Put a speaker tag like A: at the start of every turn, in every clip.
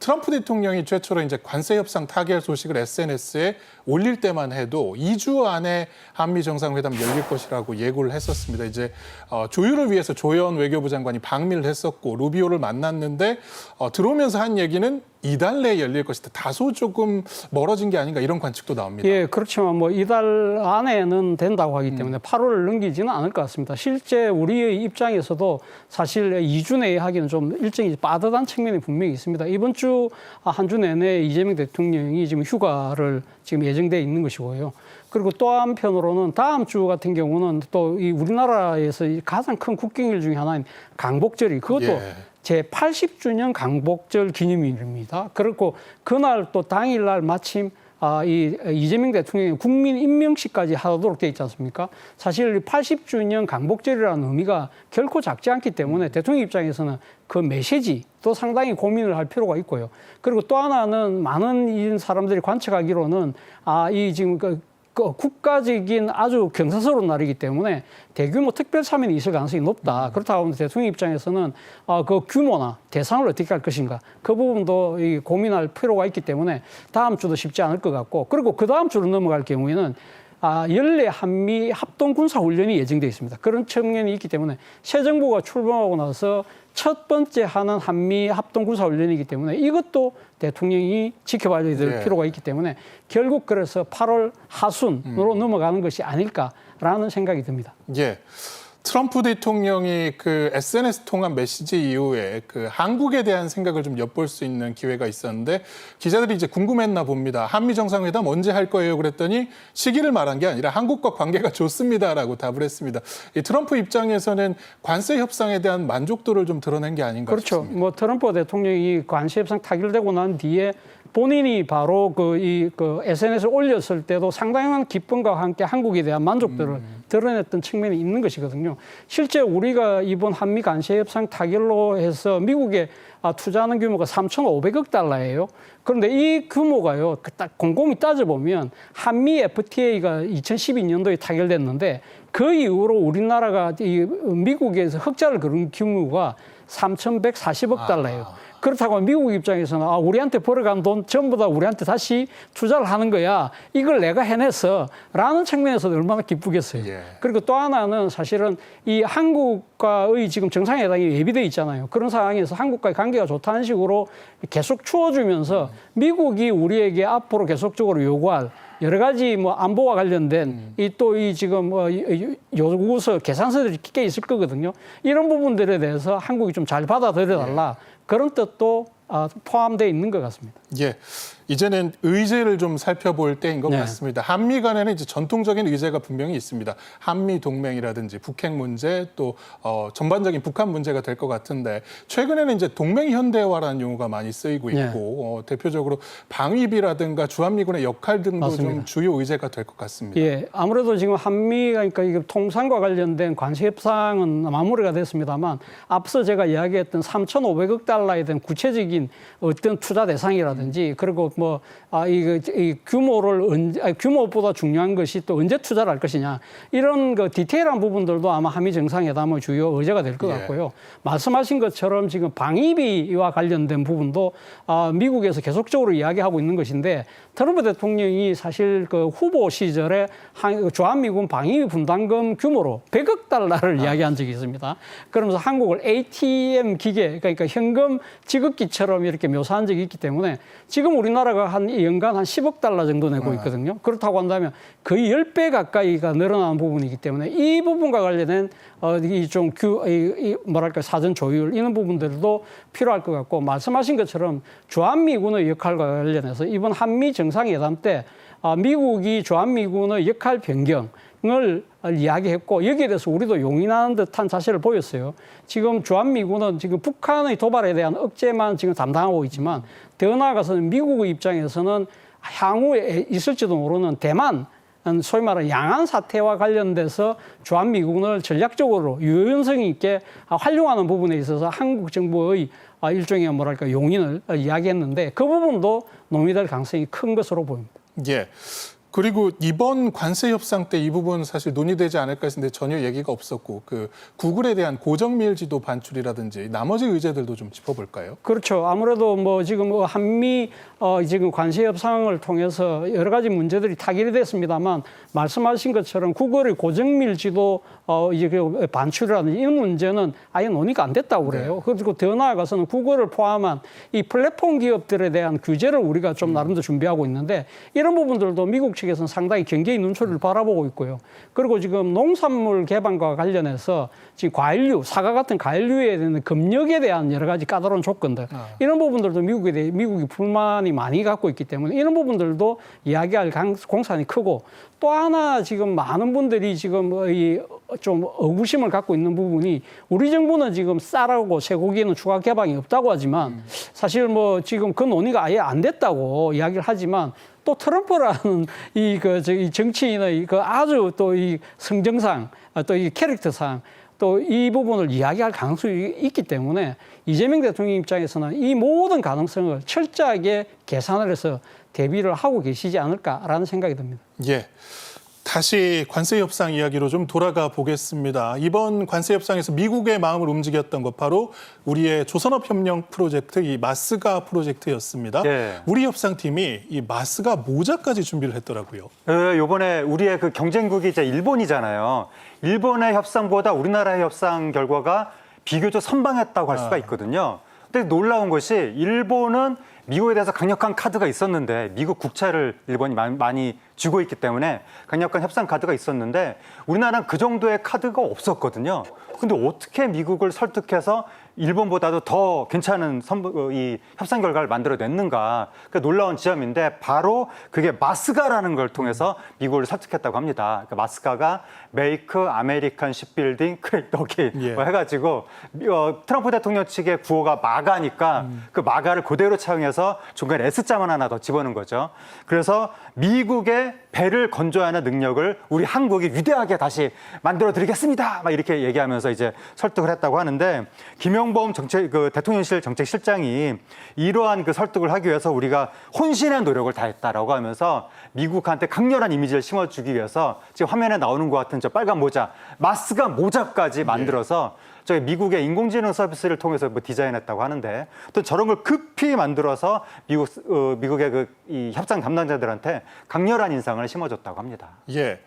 A: 트럼프 대통령이 최초로 이제 관세 협상 타결 소식을 SNS에 올릴 때만 해도 2주 안에 한미 정상회담 열릴 것이라고 예고를 했었습니다. 이제 조율을 위해서 조현 외교부 장관이 방미를 했었고 루비오를 만났는데 들어오면서 한 얘기는 이달 내에 열릴 것이다. 다소 조금 멀어진 게 아닌가 이런 관측도 나옵니다.
B: 예, 그렇지만 뭐 이달 안에는 된다고 하기 때문에 8월을 넘기지는 않을 것 같습니다. 실제 우리의 입장에서도 사실 2주 내에 하기는 좀 일정이 빠듯한 측면이 분명히 있습니다. 이번 주 한 주 내내 이재명 대통령이 지금 휴가를 지금 예정돼 있는 것이고요. 그리고 또 한편으로는 다음 주 같은 경우는 또 이 우리나라에서 가장 큰 국경일 중에 하나인 강복절이 그것도
A: 예.
B: 제80주년 강복절 기념일입니다. 그리고 그날 또 당일날 마침 이재명 대통령이 국민 임명식까지 하도록 돼 있지 않습니까? 사실 80주년 강복절이라는 의미가 결코 작지 않기 때문에 대통령 입장에서는 그 메시지도 상당히 고민을 할 필요가 있고요. 그리고 또 하나는 많은 사람들이 관측하기로는 이 지금 그 국가적인 아주 경사스러운 날이기 때문에 대규모 특별 사면이 있을 가능성이 높다. 그렇다고 하면 대통령 입장에서는 그 규모나 대상을 어떻게 할 것인가 그 부분도 고민할 필요가 있기 때문에 다음 주도 쉽지 않을 것 같고 그리고 그 다음 주로 넘어갈 경우에는 연례 한미 합동 군사 훈련이 예정돼 있습니다. 그런 측면이 있기 때문에 새 정부가 출범하고 나서 첫 번째 하는 한미 합동 군사 훈련이기 때문에 이것도 대통령이 지켜봐야 될 필요가 있기 때문에 결국 그래서 8월 하순으로 넘어가는 것이 아닐까라는 생각이 듭니다.
A: 예. 트럼프 대통령이 그 SNS 통한 메시지 이후에 그 한국에 대한 생각을 좀 엿볼 수 있는 기회가 있었는데 기자들이 이제 궁금했나 봅니다. 한미 정상회담 언제 할 거예요? 그랬더니 시기를 말한 게 아니라 한국과 관계가 좋습니다라고 답을 했습니다. 이 트럼프 입장에서는 관세 협상에 대한 만족도를 좀 드러낸 게 아닌가
B: 그렇죠.
A: 싶습니다.
B: 뭐 트럼프 대통령이 관세 협상 타결되고 난 뒤에 본인이 바로 SNS에 올렸을 때도 상당한 기쁨과 함께 한국에 대한 만족도를 드러냈던 측면이 있는 것이거든요. 실제 우리가 이번 한미 관세 협상 타결로 해서 미국에 투자하는 규모가 3,500억 달러예요. 그런데 이 규모가요, 딱 곰곰이 따져보면 한미 FTA가 2012년도에 타결됐는데 그 이후로 우리나라가 미국에서 흑자를 그린 규모가 3,140억 달러예요. 그렇다고 미국 입장에서는 우리한테 벌어간 돈 전부 다 우리한테 다시 투자를 하는 거야. 이걸 내가 해냈어. 라는 측면에서도 얼마나 기쁘겠어요.
A: 예.
B: 그리고 또 하나는 사실은 이 한국과의 지금 정상회담이 예비돼 있잖아요. 그런 상황에서 한국과의 관계가 좋다는 식으로 계속 추워주면서 미국이 우리에게 앞으로 계속적으로 요구할 여러 가지 뭐 안보와 관련된 지금 요구서 계산서들이 꽤 있을 거거든요. 이런 부분들에 대해서 한국이 좀 잘 받아들여달라. 그런 뜻도 포함되어 있는 것 같습니다.
A: 예, 이제는 의제를 좀 살펴볼 때인 것 같습니다. 한미 간에는 이제 전통적인 의제가 분명히 있습니다. 한미 동맹이라든지 북핵 문제 또 전반적인 북한 문제가 될 것 같은데 최근에는 이제 동맹 현대화라는 용어가 많이 쓰이고 있고 대표적으로 방위비라든가 주한미군의 역할 등도
B: 맞습니다.
A: 좀 주요 의제가 될 것 같습니다.
B: 예, 아무래도 지금 한미 그러니까 이게 통상과 관련된 관세 협상은 마무리가 됐습니다만 앞서 제가 이야기했던 3,500억 달러에 대한 구체적인 어떤 투자 대상이라든지 그리고 이 규모를 규모보다 중요한 것이 또 언제 투자를 할 것이냐 이런 디테일한 부분들도 아마 한미 정상회담의 주요 의제가 될 것 같고요. 말씀하신 것처럼 지금 방위비와 관련된 부분도 미국에서 계속적으로 이야기하고 있는 것인데 트럼프 대통령이 사실 그 후보 시절에 주한미군 방위비 분담금 규모로 100억 달러를 이야기한 적이 있습니다. 그러면서 한국을 ATM 기계 그러니까 현금 지급기처럼 이렇게 묘사한 적이 있기 때문에 지금 우리나라가 연간 한 10억 달러 정도 내고 있거든요. 그렇다고 한다면 거의 10배 가까이가 늘어나는 부분이기 때문에 이 부분과 관련된 사전 조율 이런 부분들도 필요할 것 같고 말씀하신 것처럼 주한미군의 역할과 관련해서 이번 한미 정상회담 때 미국이 주한미군의 역할 변경을 이야기했고 여기에 대해서 우리도 용인하는 듯한 자세를 보였어요. 지금 주한미군은 지금 북한의 도발에 대한 억제만 지금 담당하고 있지만 더 나아가서는 미국의 입장에서는 향후에 있을지도 모르는 대만 소위 말하는 양안 사태와 관련돼서 주한미군을 전략적으로 유연성 있게 활용하는 부분에 있어서 한국 정부의 일종의 용인을 이야기했는데 그 부분도 논의될 가능성이 큰 것으로 보입니다.
A: 예. 그리고 이번 관세 협상 때 이 부분 사실 논의되지 않을까 했는데 전혀 얘기가 없었고 그 구글에 대한 고정밀지도 반출이라든지 나머지 의제들도 좀 짚어볼까요?
B: 그렇죠. 아무래도 뭐 지금 뭐 한미 지금 관세 협상을 통해서 여러 가지 문제들이 타결이 됐습니다만 말씀하신 것처럼 구글의 고정밀지도 이제 그 반출이라든지 이런 문제는 아예 논의가 안 됐다고 그래요. 그리고 더 나아가서는 구글을 포함한 이 플랫폼 기업들에 대한 규제를 우리가 좀 나름대로 준비하고 있는데 이런 부분들도 미국 측에서는 상당히 경계의 눈초리를 바라보고 있고요. 그리고 지금 농산물 개방과 관련해서 지금 과일류, 사과 같은 과일류에 대한 검역에 대한 여러 가지 까다로운 조건들 이런 부분들도 미국이 불만이 많이 갖고 있기 때문에 이런 부분들도 이야기할 공산이 크고 또 하나 지금 많은 분들이 지금 좀 의구심을 갖고 있는 부분이 우리 정부는 지금 쌀하고 쇠고기에는 추가 개방이 없다고 하지만 사실 뭐 지금 그 논의가 아예 안 됐다고 이야기를 하지만 또 트럼프라는 이 정치인의 그 아주 또 이 성정상 또 이 캐릭터상 또 이 부분을 이야기할 가능성이 있기 때문에 이재명 대통령 입장에서는 이 모든 가능성을 철저하게 계산을 해서 대비를 하고 계시지 않을까라는 생각이 듭니다.
A: 예. 다시 관세 협상 이야기로 좀 돌아가 보겠습니다. 이번 관세 협상에서 미국의 마음을 움직였던 것 바로 우리의 조선업 협력 프로젝트 이 마스가 프로젝트였습니다.
C: 예.
A: 우리 협상팀이 이 마스가 모자까지 준비를 했더라고요.
C: 요번에 우리의 그 경쟁국이 이제 일본이잖아요. 일본의 협상보다 우리나라의 협상 결과가 비교적 선방했다고 할 수가 있거든요. 근데 놀라운 것이 일본은 미국에 대해서 강력한 카드가 있었는데 미국 국채를 일본이 많이 쥐고 있기 때문에 강력한 협상 카드가 있었는데 우리나라는 그 정도의 카드가 없었거든요. 근데 어떻게 미국을 설득해서 일본보다도 더 괜찮은 이 협상 결과를 만들어냈는가. 그 놀라운 지점인데 바로 그게 마스가라는 걸 통해서 미국을 설득했다고 합니다. 그러니까 마스가가 메이크 아메리칸 쉽빌딩 여기 뭐 해가지고 트럼프 대통령 측의 구호가 마가니까 그 마가를 그대로 차용해서 중간에 S자만 하나 더 집어넣은 거죠. 그래서 미국의 배를 건져야 하는 능력을 우리 한국이 위대하게 다시 만들어드리겠습니다. 막 이렇게 얘기하면서 이제 설득을 했다고 하는데 김영범 대통령실 정책실장이 이러한 그 설득을 하기 위해서 우리가 혼신의 노력을 다했다라고 하면서 미국한테 강렬한 이미지를 심어주기 위해서 지금 화면에 나오는 것 같은 저 빨간 모자, 마스가 모자까지 만들어서 저희 미국의 인공지능 서비스를 통해서 뭐 디자인했다고 하는데 또 저런 걸 급히 만들어서 미국의 이 협상 담당자들한테 강렬한 인상을 심어줬다고 합니다.
A: 예.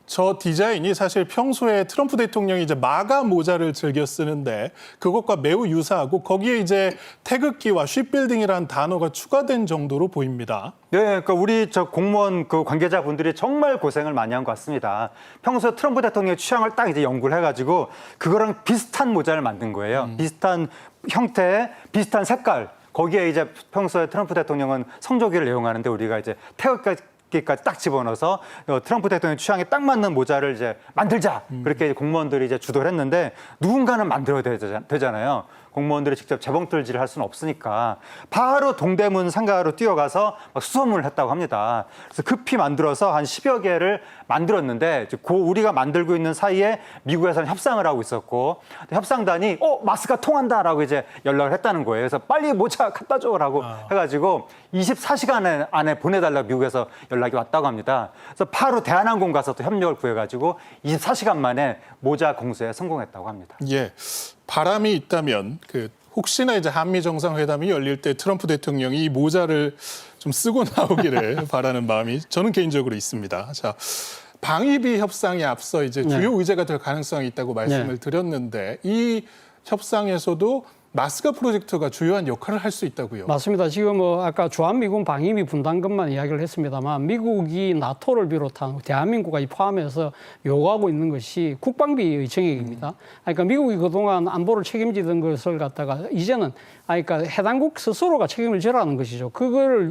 A: 저 디자인이 사실 평소에 트럼프 대통령이 이제 마가 모자를 즐겨 쓰는데 그것과 매우 유사하고 거기에 이제 태극기와 쉽빌딩이라는 단어가 추가된 정도로 보입니다.
C: 네, 그러니까 우리 저 공무원 그 관계자분들이 정말 고생을 많이 한 것 같습니다. 평소 트럼프 대통령의 취향을 딱 이제 연구를 해가지고 그거랑 비슷한 모자를 만든 거예요. 비슷한 형태, 비슷한 색깔. 거기에 이제 평소에 트럼프 대통령은 성조기를 애용하는데 우리가 이제 태극기까지 딱 집어넣어서 트럼프 대통령 취향에 딱 맞는 모자를 이제 만들자. 그렇게 공무원들이 이제 주도를 했는데 누군가는 만들어야 되잖아요. 공무원들이 직접 재봉틀질을 할 수는 없으니까 바로 동대문 상가로 뛰어가서 막 수소문을 했다고 합니다. 그래서 급히 만들어서 한 10여 개를 만들었는데 우리가 만들고 있는 사이에 미국에서는 협상을 하고 있었고 협상단이 마스가 통한다라고 이제 연락을 했다는 거예요. 그래서 빨리 모자 갖다 줘라고 해가지고 24시간 안에 보내달라고 미국에서 연락이 왔다고 합니다. 그래서 바로 대한항공 가서 또 협력을 구해가지고 24시간 만에 모자 공수에 성공했다고 합니다.
A: 예. 바람이 있다면 혹시나 이제 한미 정상회담이 열릴 때 트럼프 대통령이 이 모자를 좀 쓰고 나오기를 바라는 마음이 저는 개인적으로 있습니다. 자, 방위비 협상에 앞서 이제 주요 의제가 될 가능성이 있다고 말씀을 드렸는데 이 협상에서도 마스가 프로젝트가 주요한 역할을 할 수 있다고요.
B: 맞습니다. 지금 아까 주한미군 방위비 분담금만 이야기를 했습니다만 미국이 나토를 비롯한 대한민국까지 포함해서 요구하고 있는 것이 국방비의 증액입니다. 그러니까 미국이 그동안 안보를 책임지던 것을 갖다가 이제는 그러니까 해당국 스스로가 책임을 져라는 것이죠.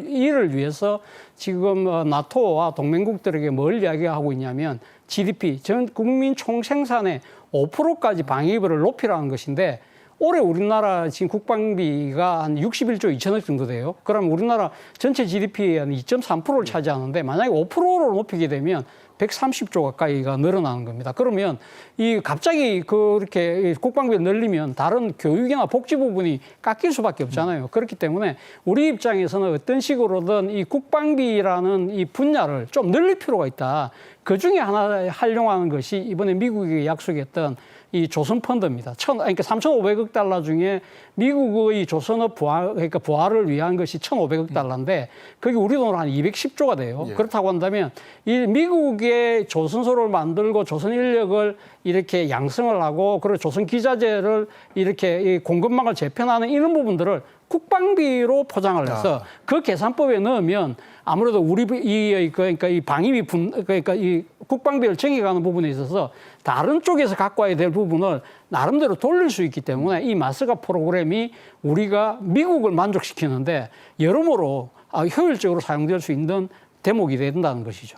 B: 이를 위해서 지금 나토와 동맹국들에게 뭘 이야기하고 있냐면 GDP, 전 국민 총생산의 5%까지 방위비를 높이라는 것인데 올해 우리나라 지금 국방비가 한 61조 2천억 정도 돼요. 그럼 우리나라 전체 GDP의 한 2.3%를 차지하는데 만약에 5%로 높이게 되면 130조 가까이가 늘어나는 겁니다. 그러면 이 갑자기 그렇게 국방비를 늘리면 다른 교육이나 복지 부분이 깎일 수밖에 없잖아요. 그렇기 때문에 우리 입장에서는 어떤 식으로든 이 국방비라는 이 분야를 좀 늘릴 필요가 있다. 그 중에 하나 활용하는 것이 이번에 미국이 약속했던 이 조선펀드입니다. 그러니까 3,500억 달러 중에 미국의 조선업 그러니까 부활을 위한 것이 1,500억 달러인데 그게 우리 돈으로 한 210조가 돼요.
A: 예.
B: 그렇다고 한다면 이 미국의 조선소를 만들고 조선 인력을 이렇게 양성을 하고 그리고 조선 기자재를 이렇게 이 공급망을 재편하는 이런 부분들을 국방비로 포장을 해서 그 계산법에 넣으면 아무래도 우리 그러니까 이 방위비 그러니까 이 국방비를 정해가는 부분에 있어서 다른 쪽에서 갖고 와야 될 부분을 나름대로 돌릴 수 있기 때문에 이 마스가 프로그램이 우리가 미국을 만족시키는데 여러모로 효율적으로 사용될 수 있는 대목이 된다는 것이죠.